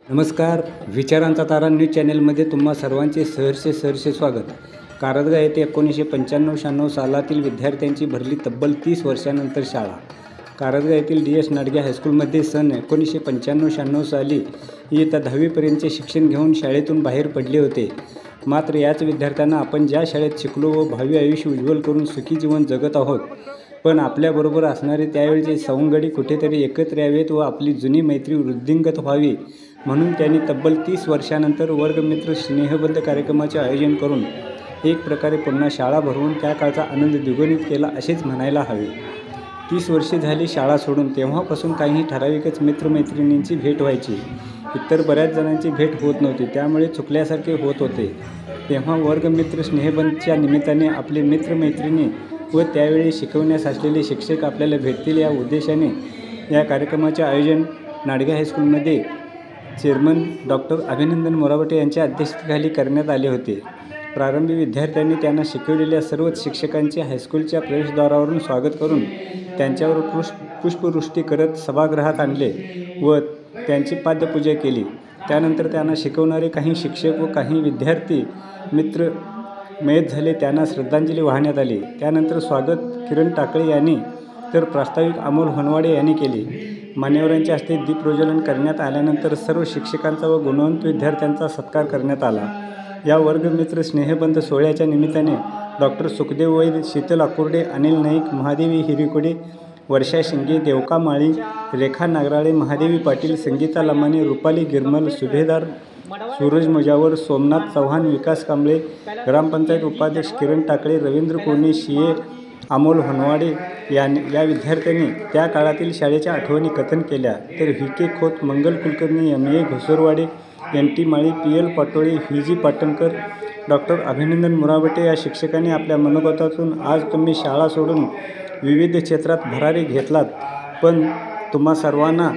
नमस्कार. विचारांचा तारा न्यूज चॅनलमध्ये तुम्हा सर्वांचे सहर्ष स्वागत. कारदगा येथे 1995-96 सालातील विद्यार्थ्यांची भरली तब्बल 30 वर्षांनंतर शाळा. कारदगा येथील DS नाडगे हायस्कूलमध्ये सन 1995-96 साली इयत्ता 10वीपर्यंतचे शिक्षण घेऊन शाळेतून बाहेर पडले होते. मात्र याच विद्यार्थ्यांना आपण ज्या शाळेत शिकलो व भावी आयुष्य उज्ज्वल करून सुखी जीवन जगत आहोत, पण आपल्याबरोबर असणारे त्यावेळचे सवंगडी कुठेतरी एकत्र यावेत व आपली जुनी मैत्री वृद्धिंगत व्हावी म्हणून त्यांनी तब्बल 30 वर्षांनंतर वर्गमित्र स्नेहबंध कार्यक्रमाचे आयोजन करून एक प्रकारे पुन्हा शाळा भरवून त्या काळचा आनंद द्विगुणित केला असेच म्हणायला हवे. 30 वर्षे झाली शाळा सोडून. तेव्हापासून काही ठराविकच मित्रमैत्रिणींची भेट व्हायची. इतर बऱ्याच जणांची भेट होत नव्हती, त्यामुळे चुकल्यासारखे होत होते. तेव्हा वर्गमित्र स्नेहबंधच्या निमित्ताने आपले मित्रमैत्रिणी व त्यावेळी शिकवण्यास असलेले शिक्षक आपल्याला भेटतील या उद्देशाने या कार्यक्रमाचे आयोजन नाडगे हायस्कूलमध्ये चेअरमन डॉक्टर अभिनंदन मोरावटे यांच्या अध्यक्षतेखाली करण्यात आले होते. प्रारंभी विद्यार्थ्यांनी त्यांना शिकवलेल्या सर्वच शिक्षकांचे हायस्कूलच्या प्रवेशद्वारावरून स्वागत करून त्यांच्यावर पुष्पवृष्टी करत सभागृहात आणले व त्यांची पाद्यपूजा केली. त्यानंतर त्यांना शिकवणारे काही शिक्षक व काही विद्यार्थी मित्र मयत झाले, त्यांना श्रद्धांजली वाहण्यात आली. त्यानंतर स्वागत किरण टाकळे यांनी तर प्रास्ताविक अमोल होनवाडे यांनी केले. मान्यवरांच्या हस्ते दीप प्रज्वलन करण्यात आल्यानंतर सर्व शिक्षकांचा व गुणवंत विद्यार्थ्यांचा सत्कार करण्यात आला. या वर्गमित्र स्नेहबंध सोहळ्याच्या निमित्ताने डॉक्टर सुखदेव वैद, शीतल अकुर्डे, अनिल नाईक, महादेवी हिरेकोडे, वर्षा शिंगे, देवका माळी, रेखा नागराळे, महादेवी पाटील, संगीता लमाने, रुपाली गिरमल, सुभेदार सूरज मुजावर, सोमनाथ चव्हाण, विकास कांबळे, ग्रामपंचायत उपाध्यक्ष किरण टाकळे, रवींद्र कोणी, शिये, अमोल होनवाडे या विद्यार्थ्यांनी त्या काळातील शाळेच्या आठवणी कथन केल्या. तर VK खोत, मंगल कुलकर्णी, MA घोसरवाडे, NT माळी, PL Patole, VG Patankar, doctor अभिनंदन मोरावटे या शिक्षकांनी आपल्या मनोगतातून आज तुम्ही शाळा सोडून विविध क्षेत्रात भरारी घेतलात, पण तुम्हा सर्वांना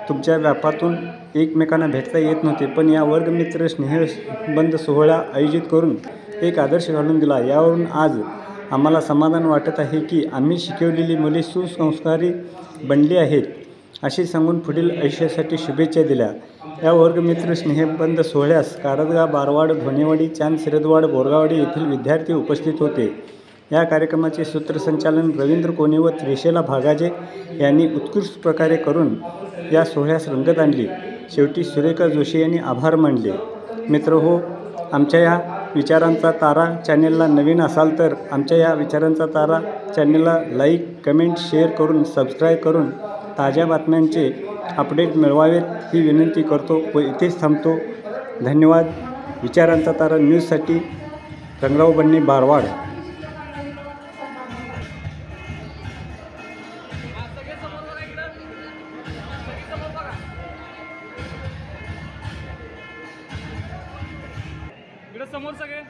तुमच्या व्यापातून एकमेकांना भेटता येत नव्हते, पण या वर्गमित्र स्नेहबंध सोहळा आयोजित करून एक आदर्श घालून दिला. यावरून आज आम्हाला समाधान वाटत आहे की आम्ही शिकवलेली मुले सुसंस्कारी बनली आहेत, असे सांगून पुढील आयुष्यासाठी शुभेच्छा दिल्या. या वर्गमित्र स्नेहबंध सोहळ्यास कारदगा, बारवाड, धोनेवाडी, चांद शिरदवाड, बोरगावडी येथील विद्यार्थी उपस्थित होते. या कार्यक्रमाचे सूत्रसंचालन रवींद्र कोणी व त्रिशेला भागाजे यांनी उत्कृष्ट प्रकारे करून या सोहळ्यास रंगत आणली. शेवटी सुरेखा जोशी यांनी आभार मानले. मित्रहो, आमच्या या विचारांचा तारा चॅनेलला नवीन असाल तर आमच्या या विचारांचा तारा चॅनेलला लाईक, कमेंट, शेअर करून सबस्क्राईब करून ताज्या बातम्यांचे अपडेट मिळवावेत ही विनंती करतो व इथेच थांबतो. धन्यवाद. विचारांचा तारा न्यूजसाठी रंगराव बन्ने, बारवाड. समोर सगळे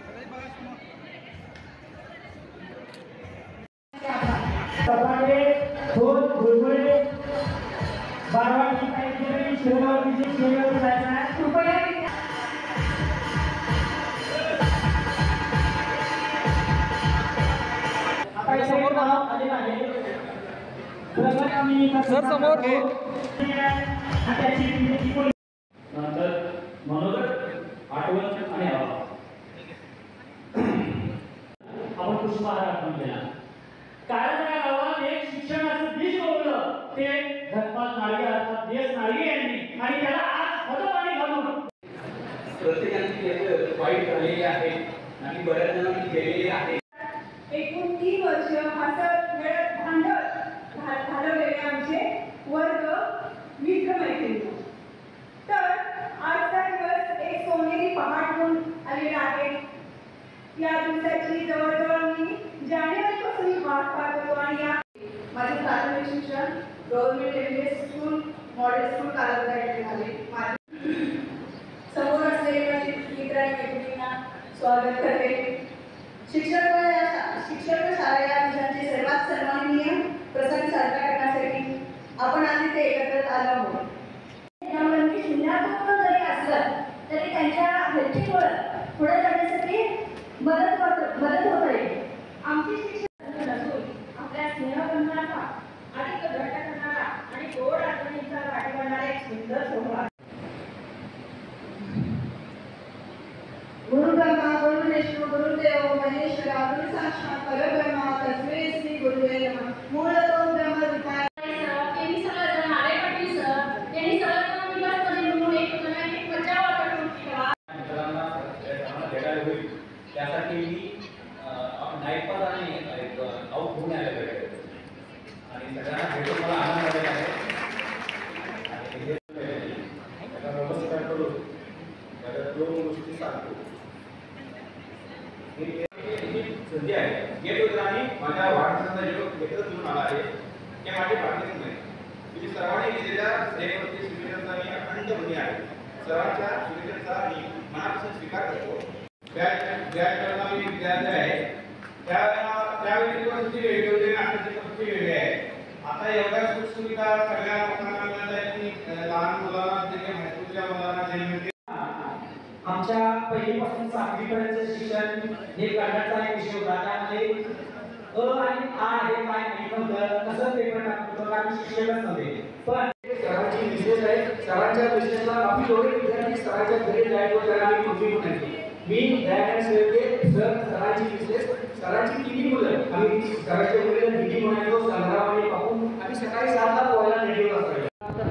सर समोर आपण पुष्पहार अर्पण केला. कारदगा गावात एक शिक्षणाचं बीज रोवलं ते धनपाल नाडगे अर्थात DS नाडगे यांनी, आणि त्याला आज खतपाणी घालून प्रत्येकाची केस वाईट झालेली आहे आणि बऱ्याच जणांनी केलेली आहे. एकूण 3 वर्ष हसत खेळत भांडत घालवलेले आमचे वर्ग मित्रमैत्रिणी. तर आजचा दिवस एक सोनेरी पहाट म्हणून आलेला आहे. या दिवसाची जवळजवळ मी जानेवारीपासून वाट पाहत होतो आणि या माझे प्राथमिक शिक्षण government MVS school, model school Karadga येथे झाले. समोर असलेले माझे मित्र आणि मैत्रिणींना स्वागत करते. शिक्षक शाळा या विषयाचे सर्वात सन्माननीय प्रसंग साजरा करण्यासाठी आपण आज इथे एकत्र आलो आहोत. त्यामुळे शून्यातून जरी असलं तरी त्यांच्या भेटीवर पुढे जाण्यासाठी मदत होत आहे. आमची शिक्षण आपल्या स्नेहबंधाचा अधिक घट्ट करणारा आणि गोड आठवणींचा वाटी बनणारा एक सुंदर सोहळा. गुरुब्रह्मा गुरुविष्णू गुरुदेव महेश्वरा गुरु साक्षात परब्रह्मा तस्मै श्री गुरुवे नमः. मूळतो ब्रह्म विकार त्यांनी सगळं नारे पाटील सर त्यांनी सगळं विकासमध्ये म्हणून एक मजा वाटून ठेवा. त्यासाठी मी नाईटपास आणि एक आऊट होऊन आलेलो आहे आणि सगळ्यांना भेटून मला आनंद झालेला आहे. आणि त्याचा नमस्कार करून त्याला 2 गोष्टी सांगतो. संधी आहे गेट होतं आणि माझ्या वाढदिवसाचा जो लेटर घेऊन आला आहे ते माझे वाढदिवस नाही. तुम्ही सर्वांनी दिलेल्या स्नेहवरती शुभेच्छांचा मी अखंड ऋणी आहे. सर्वांच्या शुभेच्छांचा मी मनापासून स्वीकार करतो. ज्या मी विद्यार्थी आहे त्यावेळी परिस्थिती वेगळी होती आणि आताची परिस्थिती वेगळी आहे. आता एवढ्या सुखसुविधा सगळ्या लोकांना मिळत आहेत की लहान मुलांना जे हायस्कूलच्या मुलांना जे मिळते. आमच्या पहिलीपासून 7वी पर्यंत शिक्षण हे करण्याचा एक विषय होता. त्यामध्ये आणि आ हे काय माहिती नव्हतं, कसं पेपर टाकतो कारण शिक्षकच नव्हते. पण सरांची विशेष आहे. सरांच्या विशेषला आम्ही दोघे विद्यार्थी सरांच्या घरी जायचो त्याला आम्ही मम्मी म्हणायची. मी दयानंद शेळके सर सरांची विशेष सरांची 3 मुलं आम्ही सरांच्या मुलीला दिदी म्हणायचो. संग्राम आणि बापू आम्ही सकाळी 7ला पोहायला रेडिओ असायचो. आता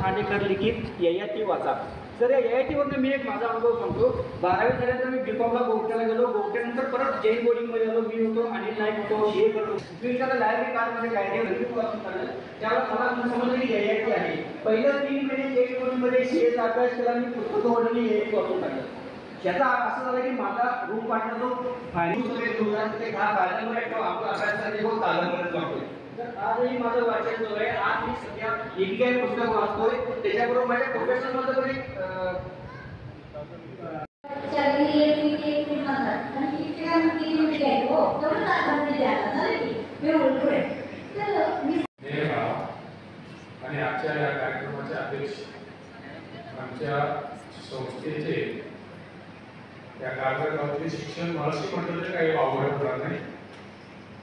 खांडेकर लिखित ययाती वाचा. सर या ययातीवरनं मी एक माझा अनुभव सांगतो. 12वी झाल्यानंतर मी बीकॉमला गोवट्याला गेलो. गोवट्यानंतर परत जैन बोर्डिंगमध्ये आलो. मी होतो अनिल नाईक होतो हे करतो. विचारलं लायब्ररी कार्डमध्ये काय नाही रवी वाचून काढलं. त्यावेळेस मला समजलं की ययाती आहे. पहिलं 3 महिने जैन बोर्डिंगमध्ये शेज अभ्यास केला. मी पुस्तकं ओढली ययाती वाचून काढलं. याचा असं झालं की माझा रूम पार्टनर जो फायनान्स ते आपला अभ्यासासाठी खूप कालमरत वाटतोय. तर आजही माझं वाचन जो आहे. आज मी सध्या एक पुस्तक वाचतोय. त्याच्याबरोबर माझ्या प्रोफेशनमध्ये पण एक आणि आजच्या या कार्यक्रमाचे अध्यक्ष आमच्या संस्थेचे या गावाचे शिक्षण महर्षी म्हटलं तरी काही वावड होणार नाही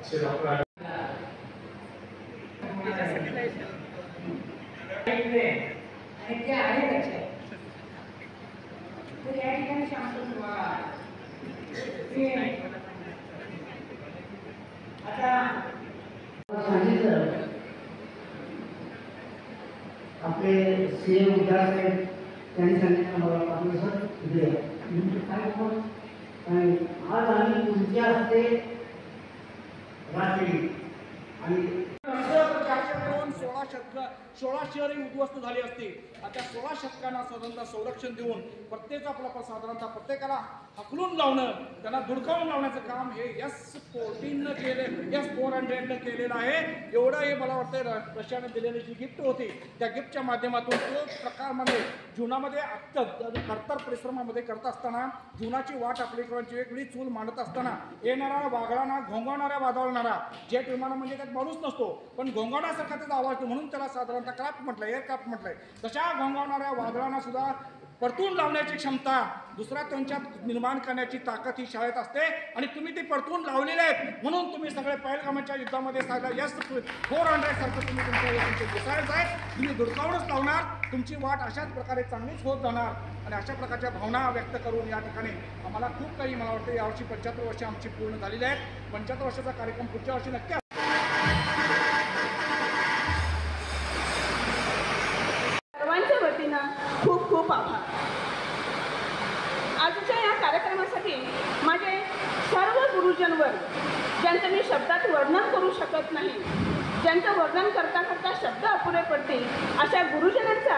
असे डॉक्टर आपले सीएम उद्यास आहेत त्यांनी सांगितलं मला पाठवलं उद्या काय आणि आज आम्ही तुमच्या हस्ते रात्री आणि 16 शहरे उद्ध्वस्त झाली असती आणि त्या 16 शतकांना साधारणतः संरक्षण देऊन प्रत्येक आपला साधारणतः प्रत्येकाला हकलून लावणं त्यांना धुडकावून लावण्याचं काम हे S-14 केले S-400 केलेलं आहे. एवढं हे मला वाटतं रशियाने दिलेली जी गिफ्ट होती त्या गिफ्टच्या माध्यमातून तो प्रकारमध्ये जीवनामध्ये कर्तर परिश्रमामध्ये करत असताना जीवनाची वाट आपली वेगळी चूल मांडत असताना येणारा वागळाना घोंगावणाऱ्या वादळणारा जेट विमान म्हणजे त्यात माणूस नसतो पण घोंगावण्यासारखा त्याचा आवाज म्हणून त्याला साधारणतः क्राफ्ट म्हटलं एअरक्राफ्ट म्हटलंय. तशा घोंगावणाऱ्या वादळांना सुद्धा परतून लावण्याची क्षमता दुसरा त्यांच्यात निर्माण करण्याची ताकद ही शाळेत असते आणि तुम्ही ती परतून लावलेली आहेत म्हणून तुम्ही सगळे पहलगामच्या युद्धामध्ये साधला S-400 सारखं तुम्ही तुमचे घुसाळच आहे. तुम्ही धुडकावूनच लावणार. तुमची वाट अशाच प्रकारे चांगलीच होत जाणार आणि अशा प्रकारच्या भावना व्यक्त करून या ठिकाणी आम्हाला खूप काही मला वाटतं यावर्षी 75 वर्षे आमची पूर्ण झालेली आहेत. 75 वर्षाचा कार्यक्रम पुढच्या वर्षी नक्की सर्वांच्या वतीनं खूप खूप आभार. आजच्या या कार्यक्रमासाठी माझे सर्व गुरुजन वर्ग ज्यांचं मी शब्दात वर्णन करू शकत नाही, ज्यांचं वर्णन करता करता शब्द अपुरे पडतील अशा गुरुजनांचा